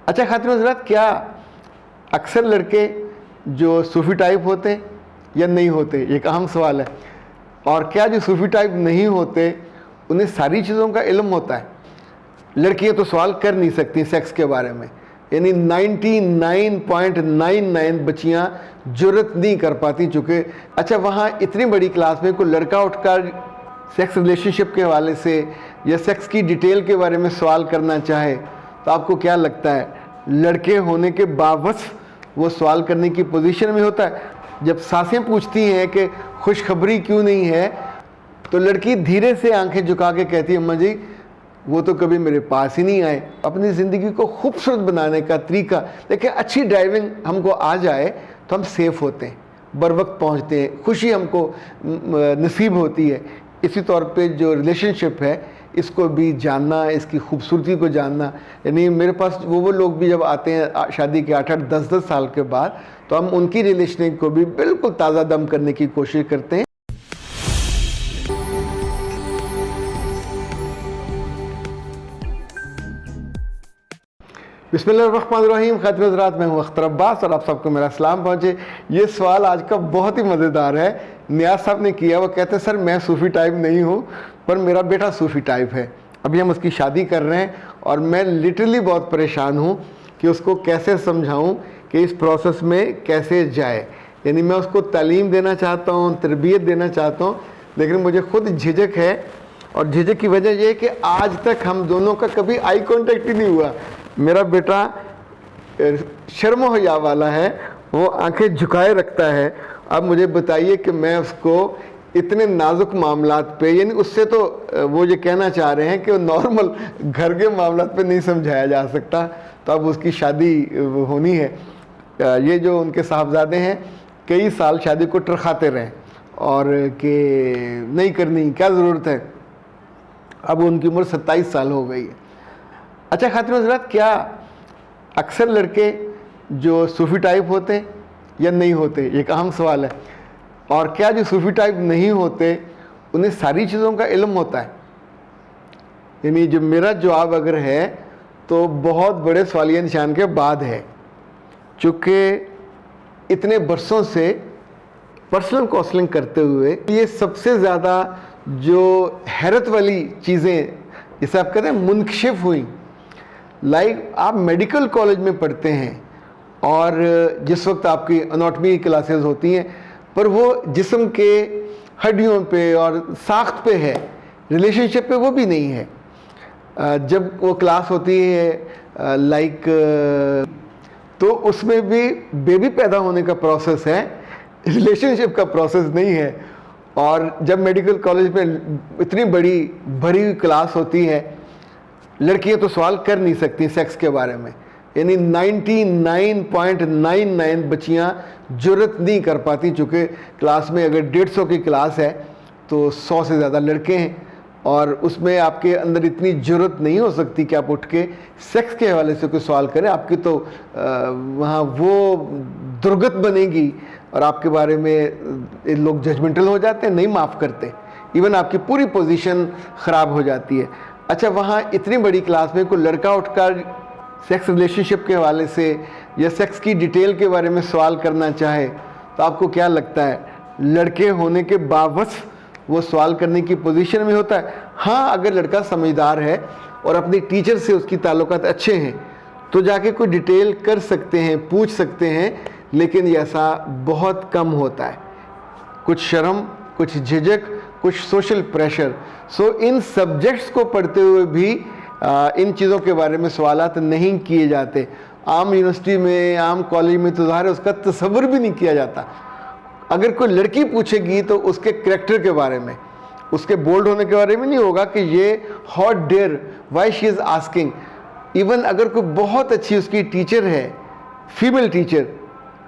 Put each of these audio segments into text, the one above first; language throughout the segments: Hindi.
अच्छा खातिन हज़रात, क्या अक्सर लड़के जो सूफ़ी टाइप होते हैं या नहीं होते, एक अहम सवाल है। और क्या जो सूफ़ी टाइप नहीं होते उन्हें सारी चीज़ों का इल्म होता है? लड़कियां तो सवाल कर नहीं सकती सेक्स के बारे में, यानी 99.99 बच्चियां जुर्रत नहीं कर पाती। चूँकि अच्छा वहाँ इतनी बड़ी क्लास में कोई लड़का उठकर सेक्स रिलेशनशिप के हवाले से या सेक्स की डिटेल के बारे में सवाल करना चाहे तो आपको क्या लगता है लड़के होने के बावजूद वो सवाल करने की पोजीशन में होता है? जब सासें पूछती हैं कि खुशखबरी क्यों नहीं है तो लड़की धीरे से आंखें झुका के कहती है, अम्मा जी वो तो कभी मेरे पास ही नहीं आए। अपनी ज़िंदगी को खूबसूरत बनाने का तरीका, देखिए अच्छी ड्राइविंग हमको आ जाए तो हम सेफ़ होते हैं, बर वक्त पहुँचते हैं, खुशी हमको नसीब होती है। इसी तौर पे जो रिलेशनशिप है इसको भी जानना, इसकी खूबसूरती को जानना, यानी मेरे पास वो लोग भी जब आते हैं शादी के 8-8 10-10 साल के बाद तो हम उनकी रिलेशन को भी बिल्कुल ताज़ा दम करने की कोशिश करते हैं। बिस्मिल्लाहिर्रहमानिर्रहीम। खातिन हज़रात, मैं हूँ अख्तर अब्बास और आप सबको मेरा सलाम पहुँचे। ये सवाल आज का बहुत ही मज़ेदार है। नियाज़ साहब ने किया, वो कहते हैं सर मैं सूफ़ी टाइप नहीं हूँ पर मेरा बेटा सूफ़ी टाइप है। अभी हम उसकी शादी कर रहे हैं और मैं लिटरली बहुत परेशान हूँ कि उसको कैसे समझाऊँ कि इस प्रोसेस में कैसे जाए। यानी मैं उसको तालीम देना चाहता हूँ, तरबियत देना चाहता हूँ, लेकिन मुझे खुद झिझक है। और झिझक की वजह यह है कि आज तक हम दोनों का कभी आई कांटेक्ट ही नहीं हुआ। मेरा बेटा शर्म हो या वाला है, वो आंखें झुकाए रखता है। अब मुझे बताइए कि मैं उसको इतने नाजुक मामलात पे, यानी उससे तो वो ये कहना चाह रहे हैं कि वो नॉर्मल घर के मामलात पे नहीं समझाया जा सकता। तो अब उसकी शादी होनी है। ये जो उनके साहबजादे हैं कई साल शादी को टरखाते रहे और कि नहीं करनी, क्या ज़रूरत है। अब उनकी उम्र 27 साल हो गई है। अच्छा खातिन हज़रात, क्या अक्सर लड़के जो सूफ़ी टाइप होते हैं या नहीं होते, एक अहम सवाल है। और क्या जो सूफ़ी टाइप नहीं होते उन्हें सारी चीज़ों का इल्म होता है? यानी जो मेरा जवाब अगर है तो बहुत बड़े सवालिया निशान के बाद है। चूँकि इतने बरसों से पर्सनल काउंसलिंग करते हुए ये सबसे ज़्यादा जो हैरत वाली चीज़ें, जिसे आप कहते हैं मुनकशिफ हुई। लाइक आप मेडिकल कॉलेज में पढ़ते हैं और जिस वक्त आपकी एनाटॉमी की क्लासेस होती हैं पर वो जिस्म के हड्डियों पे और साख्त पे है, रिलेशनशिप पे वो भी नहीं है। जब वो क्लास होती है लाइक तो उसमें भी बेबी पैदा होने का प्रोसेस है, रिलेशनशिप का प्रोसेस नहीं है। और जब मेडिकल कॉलेज में इतनी बड़ी भरी हुई क्लास होती है, लड़कियां तो सवाल कर नहीं सकती सेक्स के बारे में, यानी 99.99 बच्चियां जुर्रत नहीं कर पाती। चूँकि क्लास में अगर 150 की क्लास है तो 100 से ज़्यादा लड़के हैं और उसमें आपके अंदर इतनी जुर्रत नहीं हो सकती कि आप उठ के सेक्स के हवाले से कोई सवाल करें। आपकी तो वहाँ वो दुर्गत बनेगी और आपके बारे में लोग जजमेंटल हो जाते हैं, नहीं माफ़ करते, इवन आपकी पूरी पोजीशन ख़राब हो जाती है। अच्छा वहाँ इतनी बड़ी क्लास में कोई लड़का उठकर सेक्स रिलेशनशिप के हवाले से या सेक्स की डिटेल के बारे में सवाल करना चाहे तो आपको क्या लगता है लड़के होने के बावजूद वो सवाल करने की पोजीशन में होता है? हाँ, अगर लड़का समझदार है और अपनी टीचर से उसकी ताल्लुकात अच्छे हैं तो जाके कोई डिटेल कर सकते हैं, पूछ सकते हैं, लेकिन ऐसा बहुत कम होता है। कुछ शर्म, कुछ झिझक, कुछ सोशल प्रेशर। सो इन सब्जेक्ट्स को पढ़ते हुए भी इन चीज़ों के बारे में सवालात नहीं किए जाते। आम यूनिवर्सिटी में, आम कॉलेज में तो ज़ाहिर है उसका तसव्वुर भी नहीं किया जाता। अगर कोई लड़की पूछेगी तो उसके करैक्टर के बारे में, उसके बोल्ड होने के बारे में नहीं होगा कि ये what there why she is asking. Even अगर कोई बहुत अच्छी उसकी टीचर है, फीमेल टीचर,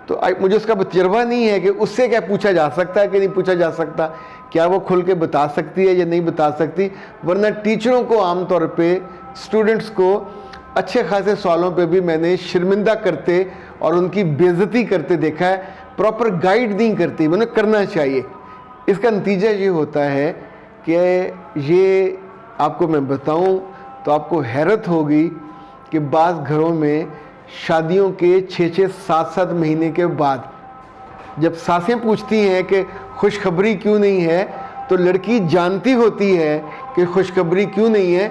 तो मुझे उसका तजर्बा नहीं है कि उससे क्या पूछा जा सकता है कि नहीं पूछा जा सकता, क्या वो खुल के बता सकती है या नहीं बता सकती। वरना टीचरों को आमतौर पे स्टूडेंट्स को अच्छे खासे सवालों पे भी मैंने शर्मिंदा करते और उनकी बेइज्जती करते देखा है, प्रॉपर गाइड नहीं करती। मैंने करना चाहिए। इसका नतीजा ये होता है कि ये आपको मैं बताऊं तो आपको हैरत होगी कि बाज़ घरों में शादियों के 6-6, 7-7 महीने के बाद जब सासें पूछती हैं कि खुशखबरी क्यों नहीं है, तो लड़की जानती होती है कि खुशखबरी क्यों नहीं है,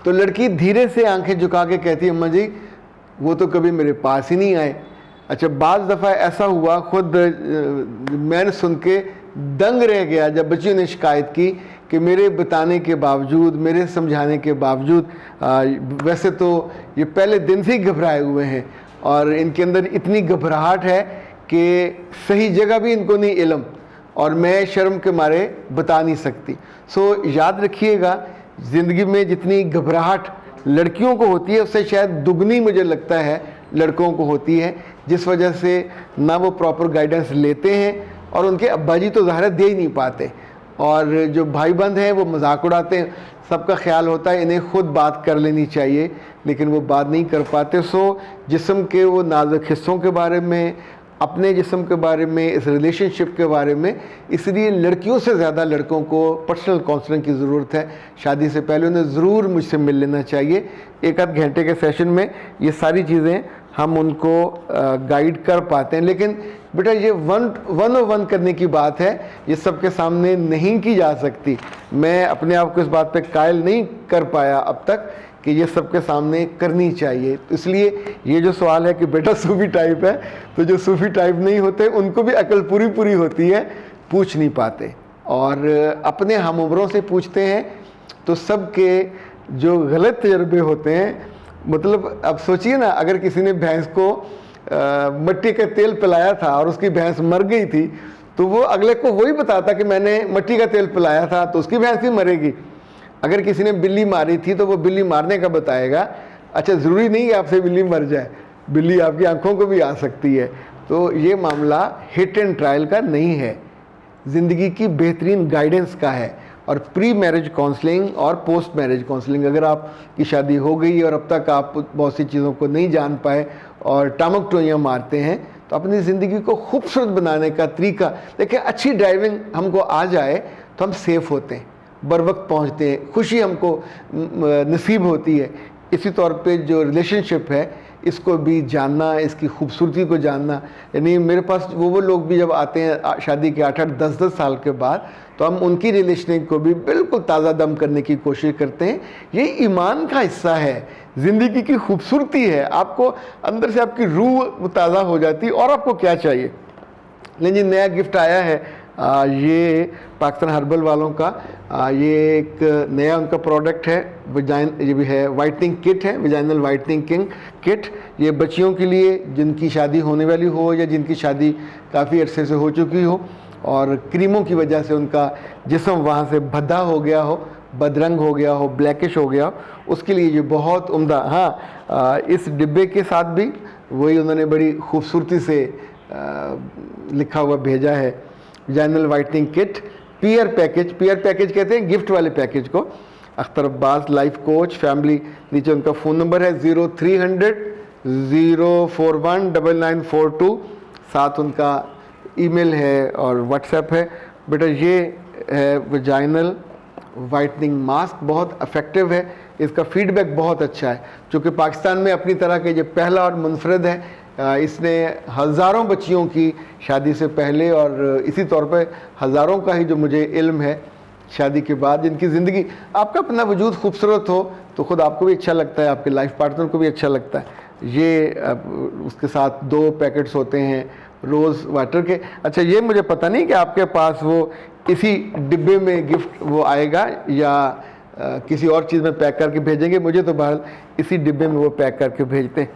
तो लड़की धीरे से आंखें झुका के कहती है अम्मा जी वो तो कभी मेरे पास ही नहीं आए। अच्छा, बाज़ दफ़ा ऐसा हुआ, खुद मैंने सुन के दंग रह गया जब बच्चियों ने शिकायत की कि मेरे बताने के बावजूद, मेरे समझाने के बावजूद, वैसे तो ये पहले दिन से ही घबराए हुए हैं और इनके अंदर इतनी घबराहट है कि सही जगह भी इनको नहीं इल्म, और मैं शर्म के मारे बता नहीं सकती। सो याद रखिएगा, ज़िंदगी में जितनी घबराहट लड़कियों को होती है उससे शायद दुगनी मुझे लगता है लड़कों को होती है, जिस वजह से ना वो प्रॉपर गाइडेंस लेते हैं और उनके अब्बा जी तो ज़ाहिर दे ही नहीं पाते, और जो भाई बंद हैं वो मजाक उड़ाते हैं। सबका ख्याल होता है इन्हें खुद बात कर लेनी चाहिए, लेकिन वो बात नहीं कर पाते। सो जिस्म के वो नाजुक हिस्सों के बारे में, अपने जिस्म के बारे में, इस रिलेशनशिप के बारे में, इसलिए लड़कियों से ज़्यादा लड़कों को पर्सनल काउंसलिंग की ज़रूरत है। शादी से पहले उन्हें ज़रूर मुझसे मिल लेना चाहिए। 1 आध घंटे के सेशन में ये सारी चीज़ें हम उनको गाइड कर पाते हैं। लेकिन बेटा ये वन करने की बात है, ये सबके सामने नहीं की जा सकती। मैं अपने आप को इस बात पे कायल नहीं कर पाया अब तक कि ये सबके सामने करनी चाहिए। इसलिए ये जो सवाल है कि बेटा सूफी टाइप है, तो जो सूफी टाइप नहीं होते उनको भी अकल पूरी होती है, पूछ नहीं पाते, और अपने हम उम्रों से पूछते हैं तो सबके जो गलत तजर्बे होते हैं, मतलब अब सोचिए ना, अगर किसी ने भैंस को मिट्टी का तेल पिलाया था और उसकी भैंस मर गई थी, तो वो अगले को वही बताता कि मैंने मिट्टी का तेल पिलाया था, तो उसकी भैंस भी मरेगी। अगर किसी ने बिल्ली मारी थी तो वो बिल्ली मारने का बताएगा। अच्छा, ज़रूरी नहीं है आपसे बिल्ली मर जाए, बिल्ली आपकी आंखों को भी आ सकती है। तो ये मामला हिट एंड ट्रायल का नहीं है, ज़िंदगी की बेहतरीन गाइडेंस का है। और प्री मैरिज काउंसलिंग और पोस्ट मैरिज काउंसलिंग, अगर आपकी शादी हो गई और अब तक आप बहुत सी चीज़ों को नहीं जान पाए और टामक टोइयाँ मारते हैं, तो अपनी ज़िंदगी को खूबसूरत बनाने का तरीका देखिए। अच्छी ड्राइविंग हमको आ जाए तो हम सेफ़ होते हैं, बर वक्त पहुँचते हैं, खुशी हमको नसीब होती है। इसी तौर पे जो रिलेशनशिप है इसको भी जानना, इसकी खूबसूरती को जानना। यानी मेरे पास वो लोग भी जब आते हैं शादी के 8-8, 10-10 साल के बाद, तो हम उनकी रिलेशन को भी बिल्कुल ताज़ा दम करने की कोशिश करते हैं। ये ईमान का हिस्सा है, ज़िंदगी की खूबसूरती है। आपको अंदर से आपकी रूह ताज़ा हो जाती है, और आपको क्या चाहिए। लेकिन जी नया गिफ्ट आया है, ये पाकिस्तान हर्बल वालों का, ये एक नया उनका प्रोडक्ट है, ये भी है वाइटनिंग किट है, विजाइनल वाइटनिंग किट। ये बच्चियों के लिए जिनकी शादी होने वाली हो या जिनकी शादी काफ़ी अरसे से हो चुकी हो और क्रीमों की वजह से उनका जिस्म वहाँ से भद्दा हो गया हो, बदरंग हो गया हो, ब्लैकिश हो गया हो, उसके लिए ये बहुत उम्दा। हाँ, इस डिब्बे के साथ भी वही उन्होंने बड़ी खूबसूरती से लिखा हुआ भेजा है, vaginal whitening kit, peer package कहते हैं गिफ्ट वाले पैकेज को। Akhtar Abbas life coach family, नीचे उनका फ़ोन नंबर है 0300 041 9942, साथ उनका ईमेल है और व्हाट्सएप है। बेटा ये है विजाइनल वाइटनिंग मास्क, बहुत इफ़ेक्टिव है, इसका फीडबैक बहुत अच्छा है। चूँकि पाकिस्तान में अपनी तरह के ये पहला और मुनफरद है। इसने हज़ारों बच्चियों की शादी से पहले और इसी तौर पे हज़ारों का ही जो मुझे इल्म है शादी के बाद, जिनकी ज़िंदगी, आपका अपना वजूद खूबसूरत हो तो ख़ुद आपको भी अच्छा लगता है, आपके लाइफ पार्टनर को भी अच्छा लगता है। ये उसके साथ 2 पैकेट्स होते हैं रोज़ वाटर के। अच्छा, ये मुझे पता नहीं कि आपके पास वो इसी डिब्बे में गिफ्ट वो आएगा या किसी और चीज़ में पैक करके भेजेंगे, मुझे तो बहरहाल इसी डिब्बे में वो पैक करके भेजते हैं।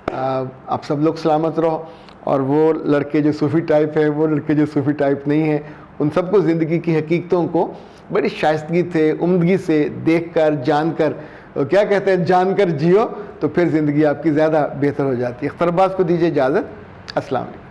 आप सब लोग सलामत रहो, और वो लड़के जो सूफ़ी टाइप है, वो लड़के जो सूफ़ी टाइप नहीं है, उन सबको ज़िंदगी की हकीकतों को बड़ी शाइस्तगी से, उम्दगी से देख कर, जान कर, क्या कहते हैं, जान कर जियो, तो फिर ज़िंदगी आपकी ज़्यादा बेहतर हो जाती है। अख्तर अब्बास को दीजिए इजाज़त। अस्सलाम वालेकुम।